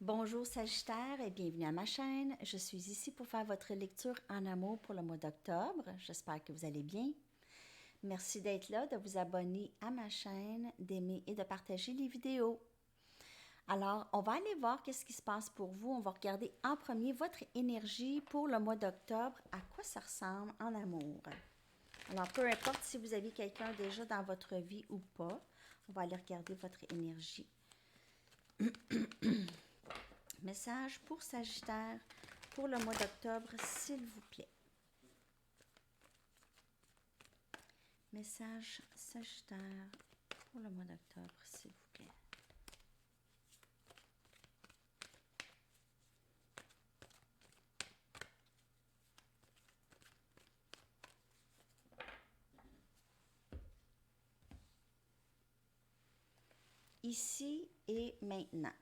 Bonjour Sagittaire et bienvenue à ma chaîne. Je suis ici pour faire votre lecture en amour pour le mois d'octobre. J'espère que vous allez bien. Merci d'être là, de vous abonner à ma chaîne, d'aimer et de partager les vidéos. Alors, on va aller voir qu'est-ce qui se passe pour vous. On va regarder en premier votre énergie pour le mois d'octobre, à quoi ça ressemble en amour. Alors, peu importe si vous avez quelqu'un déjà dans votre vie ou pas, on va aller regarder votre énergie. Message pour Sagittaire pour le mois d'octobre, s'il vous plaît. Message Sagittaire pour le mois d'octobre, s'il vous plaît. Ici et maintenant.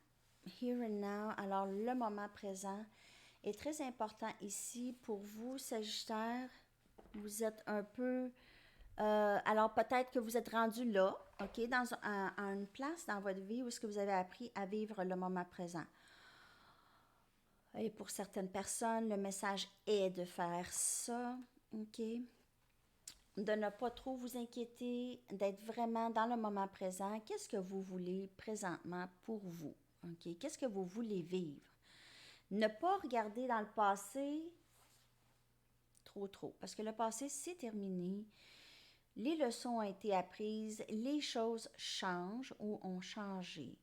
Here and now. Alors, le moment présent est très important ici pour vous, Sagittaire. Vous êtes un peu... alors, peut-être que vous êtes rendu là, OK, dans une place dans votre vie où est-ce que vous avez appris à vivre le moment présent. Et pour certaines personnes, le message est de faire ça, OK? De ne pas trop vous inquiéter, d'être vraiment dans le moment présent. Qu'est-ce que vous voulez présentement pour vous? OK? Qu'est-ce que vous voulez vivre? Ne pas regarder dans le passé trop, parce que le passé, c'est terminé. Les leçons ont été apprises, les choses changent ou ont changé.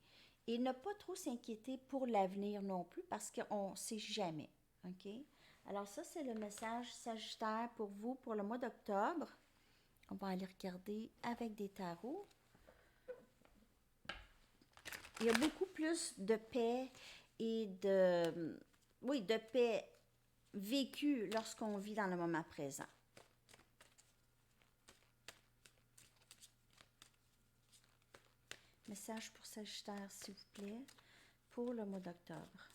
Et ne pas trop s'inquiéter pour l'avenir non plus, parce qu'on ne sait jamais. OK? Alors ça, c'est le message Sagittaire pour vous pour le mois d'octobre. On va aller regarder avec des tarots. Il y a beaucoup plus de paix et de paix vécue lorsqu'on vit dans le moment présent. Message pour Sagittaire, s'il vous plaît, pour le mois d'octobre.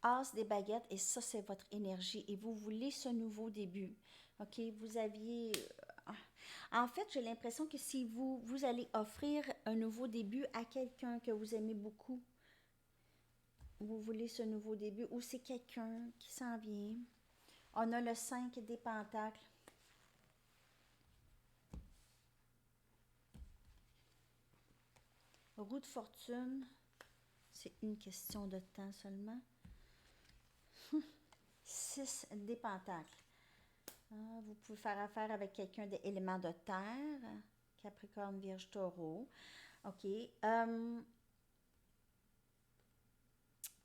As des baguettes, et ça, c'est votre énergie. Et vous voulez ce nouveau début. OK? Vous aviez... En fait, j'ai l'impression que si vous allez offrir un nouveau début à quelqu'un que vous aimez beaucoup, vous voulez ce nouveau début, ou c'est quelqu'un qui s'en vient. On a le 5 des pentacles. Roue de fortune, c'est une question de temps seulement. 6 des pentacles. Vous pouvez faire affaire avec quelqu'un d'éléments de terre, Capricorne, Vierge, Taureau. OK.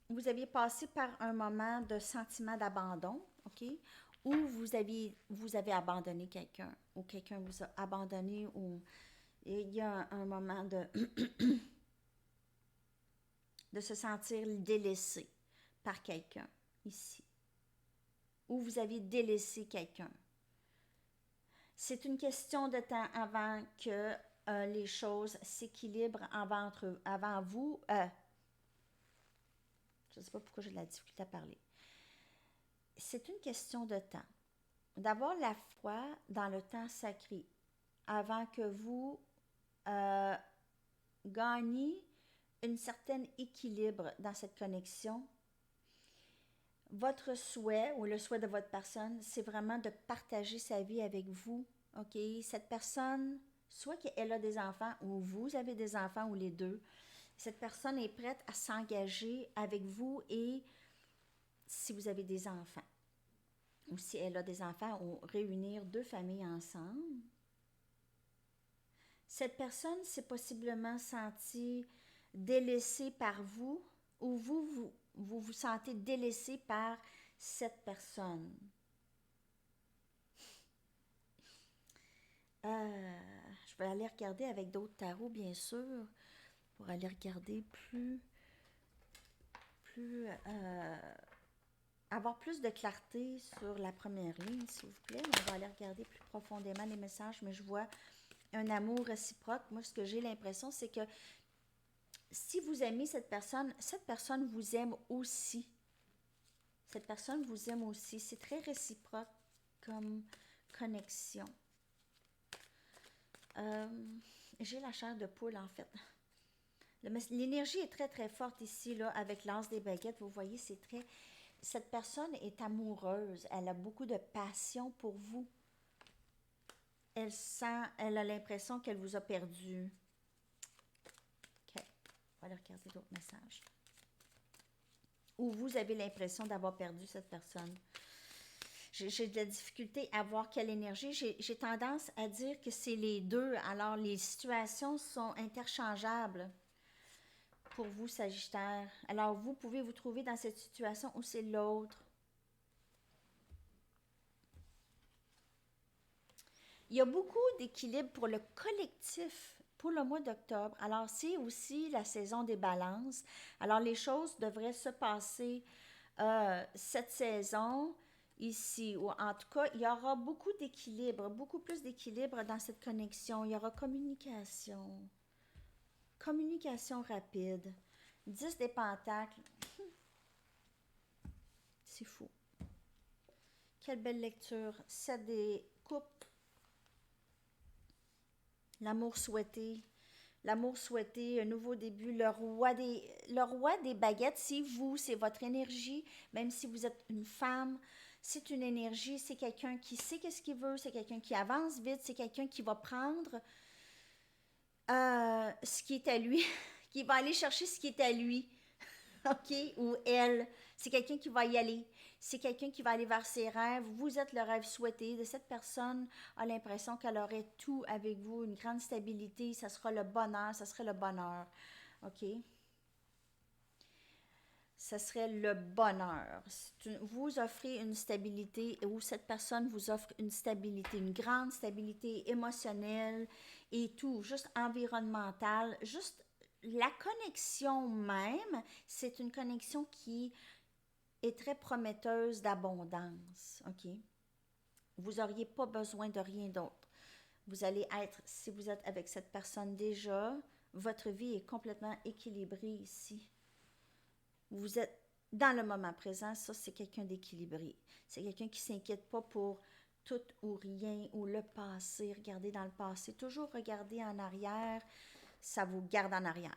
Vous aviez passé par un moment de sentiment d'abandon, OK? Ou vous avez abandonné quelqu'un, ou quelqu'un vous a abandonné, ou il y a un moment de se sentir délaissé par quelqu'un ici. Ou vous avez délaissé quelqu'un. C'est une question de temps avant que les choses s'équilibrent avant vous. Je ne sais pas pourquoi j'ai de la difficulté à parler. C'est une question de temps. D'avoir la foi dans le temps sacré avant que vous gagniez un certain équilibre dans cette connexion. Votre souhait ou le souhait de votre personne, c'est vraiment de partager sa vie avec vous. OK? Cette personne, soit qu'elle a des enfants ou vous avez des enfants ou les deux, cette personne est prête à s'engager avec vous et si vous avez des enfants ou si elle a des enfants ou réunir deux familles ensemble. Cette personne s'est possiblement sentie délaissée par vous ou vous sentez délaissé par cette personne. Je vais aller regarder avec d'autres tarots, bien sûr, pour aller regarder avoir plus de clarté sur la première ligne, s'il vous plaît. On va aller regarder plus profondément les messages, mais je vois un amour réciproque. Moi, ce que j'ai l'impression, c'est que si vous aimez cette personne vous aime aussi. Cette personne vous aime aussi. C'est très réciproque. comme connexion. J'ai la chair de poule, en fait. L'énergie est très, très forte ici, là, avec l'as des baguettes. Vous voyez, c'est très... Cette personne est amoureuse. Elle a beaucoup de passion pour vous. Elle a l'impression qu'elle vous a perdu. OK. On va aller regarder d'autres messages. Ou vous avez l'impression d'avoir perdu cette personne. J'ai de la difficulté à voir quelle énergie. J'ai tendance à dire que c'est les deux. Alors, les situations sont interchangeables pour vous, Sagittaire. Alors, vous pouvez vous trouver dans cette situation où c'est l'autre. Il y a beaucoup d'équilibre pour le collectif pour le mois d'octobre. Alors, c'est aussi la saison des balances. Alors, les choses devraient se passer cette saison ici, ou en tout cas, il y aura beaucoup d'équilibre, beaucoup plus d'équilibre dans cette connexion. Il y aura communication, communication rapide. 10 des pentacles, c'est fou. Quelle belle lecture. 7 des coupes, l'amour souhaité. L'amour souhaité, un nouveau début, le roi des baguettes, c'est vous, c'est votre énergie, même si vous êtes une femme, c'est une énergie, c'est quelqu'un qui sait qu'est-ce qu'il veut, c'est quelqu'un qui avance vite, c'est quelqu'un qui va prendre ce qui est à lui, qui va aller chercher ce qui est à lui, OK, ou elle, c'est quelqu'un qui va y aller, c'est quelqu'un qui va aller vers ses rêves, vous êtes le rêve souhaité de cette personne, a l'impression qu'elle aurait tout avec vous, une grande stabilité, ça sera le bonheur, ça serait le bonheur, OK? Ça serait le bonheur. Vous offrez une stabilité ou cette personne vous offre une stabilité, une grande stabilité émotionnelle et tout, juste environnementale, juste la connexion même, c'est une connexion qui est très prometteuse d'abondance, OK? Vous n'auriez pas besoin de rien d'autre. Vous allez être, si vous êtes avec cette personne déjà, votre vie est complètement équilibrée ici. Vous êtes dans le moment présent, ça c'est quelqu'un d'équilibré. C'est quelqu'un qui ne s'inquiète pas pour tout ou rien ou le passé, regarder dans le passé. Toujours regarder en arrière, ça vous garde en arrière.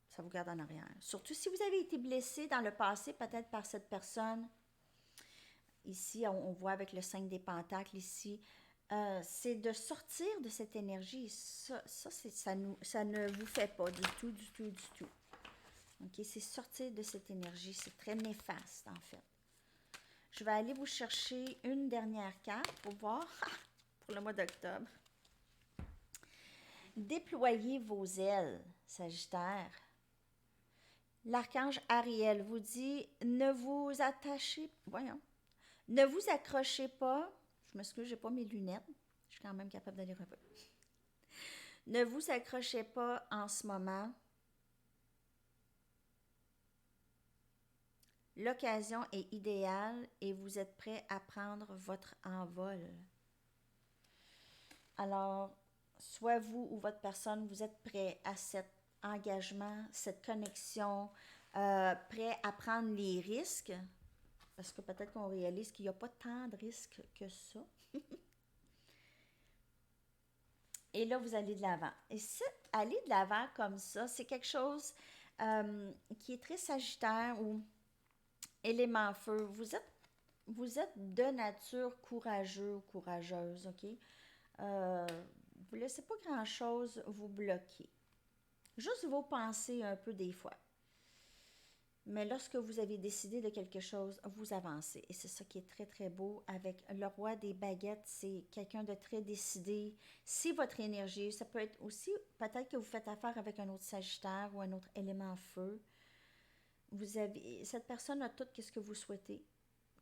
Ça vous garde en arrière. Surtout si vous avez été blessé dans le passé, peut-être par cette personne. Ici, on voit avec le 5 des pentacles ici, c'est de sortir de cette énergie. Ça ne vous fait pas du tout, du tout, du tout. OK, c'est sortir de cette énergie. C'est très néfaste, en fait. Je vais aller vous chercher une dernière carte pour voir pour le mois d'octobre. Déployez vos ailes, Sagittaire. L'archange Ariel vous dit, ne vous accrochez pas. Je m'excuse, j'ai pas mes lunettes. Je suis quand même capable d'aller un peu. Ne vous accrochez pas en ce moment. L'occasion est idéale et vous êtes prêt à prendre votre envol. Alors, soit vous ou votre personne, vous êtes prêt à cet engagement, cette connexion, prêt à prendre les risques, parce que peut-être qu'on réalise qu'il n'y a pas tant de risques que ça. Et là, vous allez de l'avant. Et si aller de l'avant comme ça, c'est quelque chose qui est très sagittaire ou élément feu. Vous êtes de nature courageux ou courageuse, OK? Vous ne laissez pas grand-chose vous bloquer. Juste vos pensées un peu des fois. Mais lorsque vous avez décidé de quelque chose, vous avancez. Et c'est ça qui est très, très beau avec le roi des baguettes. C'est quelqu'un de très décidé. C'est votre énergie. Ça peut être aussi, peut-être que vous faites affaire avec un autre sagittaire ou un autre élément feu. Cette personne a tout ce que vous souhaitez.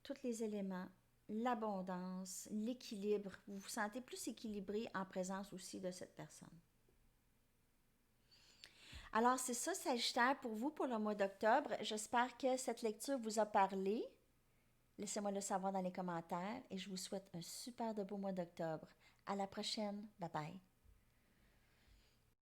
Tous les éléments. L'abondance, l'équilibre. Vous vous sentez plus équilibré en présence aussi de cette personne. Alors, c'est ça, Sagittaire, pour vous pour le mois d'octobre. J'espère que cette lecture vous a parlé. Laissez-moi le savoir dans les commentaires et je vous souhaite un super de beau mois d'octobre. À la prochaine. Bye bye.